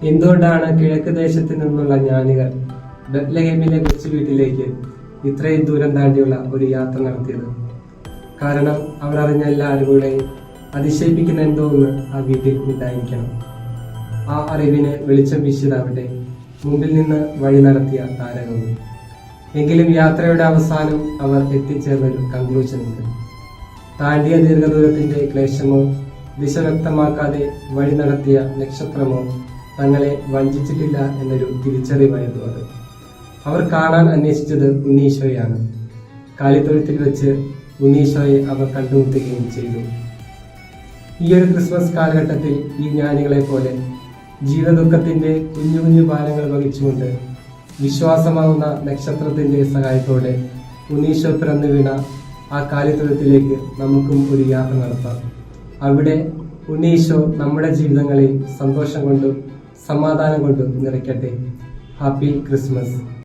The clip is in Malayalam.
എന്തുകൊണ്ടാണ് കിഴക്ക് ദേശത്ത് നിന്നുള്ള ജ്ഞാനികൾ ബത്ലഹേമിലെ കൊച്ചു വീട്ടിലേക്ക് ഇത്രയും ദൂരം താണ്ടിയുള്ള ഒരു യാത്ര നടത്തിയത്? കാരണം അവർ അറിഞ്ഞ എല്ലാ അറിവുകളെയും അതിശയിപ്പിക്കുന്ന എന്തോ ഒന്ന് ആ വീട്ടിൽ ഉണ്ടായിരിക്കണം. ആ അറിവിന് വെളിച്ചം വീശിയതാവട്ടെ മുമ്പിൽ നിന്ന് വഴി നടത്തിയ താരകവും. എങ്കിലും യാത്രയുടെ അവസാനം അവർ എത്തിച്ചേർന്നൊരു കൺക്ലൂഷനുണ്ട്. താണ്ടിയ ദീർഘദൂരത്തിന്റെ ക്ലേശമോ ദിശ വ്യക്തമാക്കാതെ വഴി നടത്തിയ നക്ഷത്രമോ തങ്ങളെ വഞ്ചിച്ചിട്ടില്ല എന്നൊരു തിരിച്ചറിവായിരുന്നു അത്. അവർ കാണാൻ അന്വേഷിച്ചത് ഉണ്ണീശോയാണ്. കാലിത്തൊഴുത്തിൽ വെച്ച് ഉണ്ണീശോയെ അവർ കണ്ടുമുട്ടുകയും ചെയ്തു. ഈ ഒരു ക്രിസ്മസ് കാലഘട്ടത്തിൽ ഈ ജ്ഞാനികളെ പോലെ ജീവദുഃഖത്തിന്റെ കുഞ്ഞു കുഞ്ഞു ഭാരങ്ങൾ വഹിച്ചുകൊണ്ട് വിശ്വാസമാവുന്ന നക്ഷത്രത്തിന്റെ സഹായത്തോടെ ഉണ്ണീശോ പിറന്നു വീണ ആ കാലിത്തൊഴുത്തിലേക്ക് നമുക്കും ഒരു യാത്ര നടത്താം. അവിടെ ഉണ്ണീശോ നമ്മുടെ ജീവിതങ്ങളിൽ സന്തോഷം കൊണ്ടും സമാധാനം കൊണ്ടും നിറയ്ക്കട്ടെ. Happy Christmas.